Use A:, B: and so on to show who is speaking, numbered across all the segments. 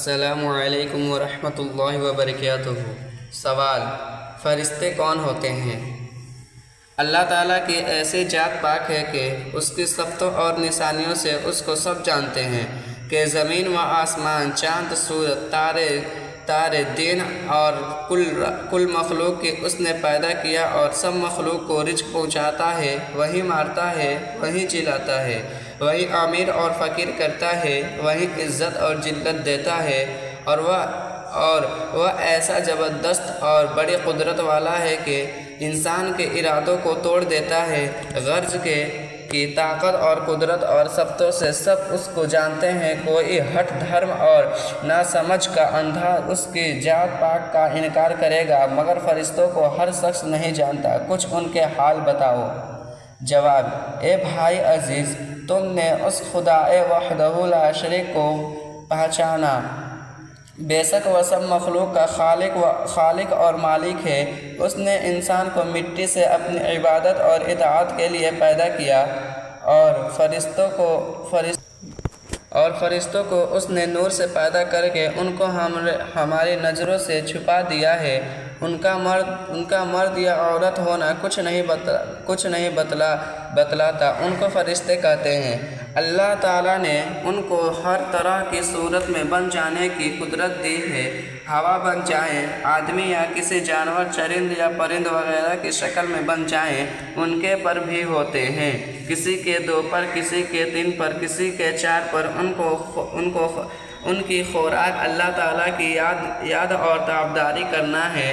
A: السلام علیکم ورحمۃ اللہ وبرکاتہ۔ سوال: فرشتے کون ہوتے ہیں؟ اللہ تعالیٰ کی ایسی ذات پاک ہے کہ اس کی صفتوں اور نشانیوں سے اس کو سب جانتے ہیں کہ زمین و آسمان، چاند، سورج، تارے، دن اور کل مخلوق کی اس نے پیدا کیا اور سب مخلوق کو رزق پہنچاتا ہے، وہی مارتا ہے، وہی جلاتا ہے، وہی امیر اور فقیر کرتا ہے، وہی عزت اور ذلت دیتا ہے، اور وہ ایسا زبردست اور بڑی قدرت والا ہے کہ انسان کے ارادوں کو توڑ دیتا ہے۔ غرض کی طاقت اور قدرت اور صفتوں سے سب اس کو جانتے ہیں۔ کوئی ہٹ دھرم اور ناسمجھ کا اندھا اس کی ذات پاک کا انکار کرے گا، مگر فرشتوں کو ہر شخص نہیں جانتا۔ کچھ ان کے حال بتاؤ۔ جواب: اے بھائی عزیز، تم نے اس خدائے وحدہ لا شریک کو پہچانا۔ بے شک وہ سب مخلوق کا خالق اور مالک ہے۔ اس نے انسان کو مٹی سے اپنی عبادت اور اطاعت کے لیے پیدا کیا اور فرشتوں کو اس نے نور سے پیدا کر کے ان کو ہماری نظروں سے چھپا دیا ہے۔ ان کا مرد یا عورت ہونا کچھ نہیں بتلاتا، ان کو فرشتے کہتے ہیں۔ اللہ تعالیٰ نے ان کو ہر طرح کی صورت میں بن جانے کی قدرت دی ہے۔ ہوا بن جائیں، آدمی یا کسی جانور، چرند یا پرند وغیرہ کی شکل میں بن جائیں، ان کے پر بھی ہوتے ہیں، کسی کے 2 پر، کسی کے 3 پر، کسی کے 4 پر۔ ان کی خوراک اللہ تعالیٰ کی یاد اور تابعداری کرنا ہے۔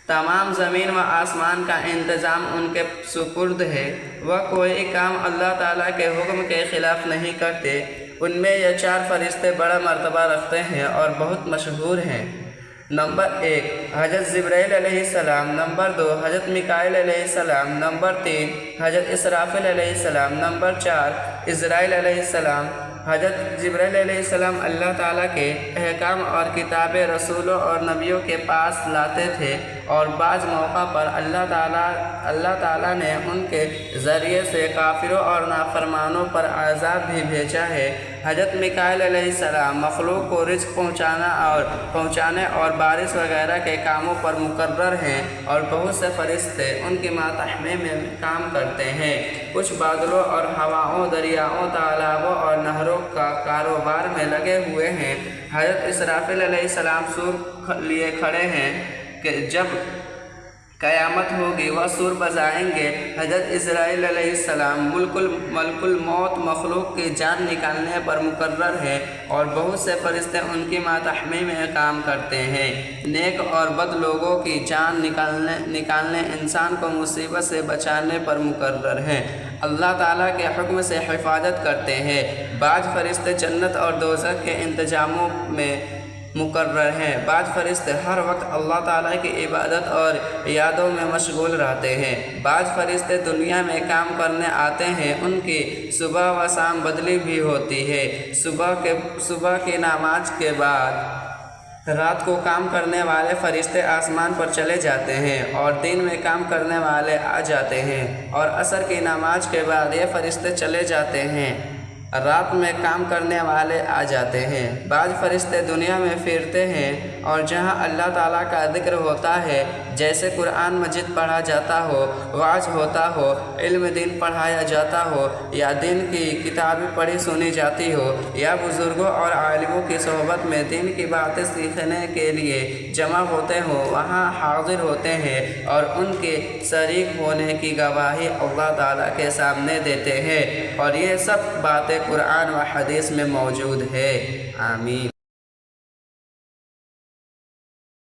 A: تمام زمین و آسمان کا انتظام ان کے سپرد ہے۔ وہ کوئی کام اللہ تعالیٰ کے حکم کے خلاف نہیں کرتے۔ ان میں یہ 4 فرشتے بڑا مرتبہ رکھتے ہیں اور بہت مشہور ہیں۔ نمبر 1 حضرت جبرائیل علیہ السلام، نمبر 2 حضرت میکائیل علیہ السلام، نمبر 3 حضرت اسرافیل علیہ السلام، نمبر 4 عزرائیل علیہ السلام۔ حضرت جبرائیل علیہ السلام اللہ تعالیٰ کے احکام اور کتابیں رسولوں اور نبیوں کے پاس لاتے تھے، اور بعض موقع پر اللہ تعالیٰ نے ان کے ذریعے سے کافروں اور نافرمانوں پر عذاب بھی بھیجا ہے۔ حضرت میکائیل علیہ السلام مخلوق کو رزق پہنچانے اور بارش وغیرہ کے کاموں پر مقرر ہیں، اور بہت سے فرشتے ان کی ماتحتی میں کام کرتے ہیں۔ کچھ بادلوں اور ہواؤں، دریاؤں، تالابوں اور نہروں کا کاروبار میں لگے ہوئے ہیں۔ حضرت اسرافیل علیہ السلام سور لیے کھڑے ہیں کہ جب قیامت ہوگی وہ سور بجائیں گے۔ حضرت عزرائیل علیہ السلام ملک الموت مخلوق کی جان نکالنے پر مقرر ہے، اور بہت سے فرشتے ان کی ماتحتی میں کام کرتے ہیں۔ نیک اور بد لوگوں کی جان نکالنے، انسان کو مصیبت سے بچانے پر مقرر ہیں۔ اللہ تعالیٰ کے حکم سے حفاظت کرتے ہیں۔ بعض فرشتے جنت اور دوزخ کے انتظاموں میں مقرر ہیں۔ بعض فرشتے ہر وقت اللہ تعالیٰ کی عبادت اور یادوں میں مشغول رہتے ہیں۔ بعض فرشتے دنیا میں کام کرنے آتے ہیں، ان کی صبح و شام بدلی بھی ہوتی ہے۔ صبح کی نماز کے بعد رات کو کام کرنے والے فرشتے آسمان پر چلے جاتے ہیں، اور دن میں کام کرنے والے آ جاتے ہیں، اور عصر کی نماز کے بعد یہ فرشتے چلے جاتے ہیں، رات میں کام کرنے والے آ جاتے ہیں۔ بعض فرشتے دنیا میں پھرتے ہیں، اور جہاں اللہ تعالیٰ کا ذکر ہوتا ہے، جیسے قرآن مجید پڑھا جاتا ہو، وعظ ہوتا ہو، علم دین پڑھایا جاتا ہو، یا دین کی کتابیں پڑھی سنی جاتی ہو، یا بزرگوں اور عالموں کی صحبت میں دین کی باتیں سیکھنے کے لیے جمع ہوتے ہوں، وہاں حاضر ہوتے ہیں اور ان کے شریک ہونے کی گواہی اللہ تعالیٰ کے سامنے دیتے ہیں، اور یہ سب باتیں قرآن و حدیث میں موجود ہے۔ آمین۔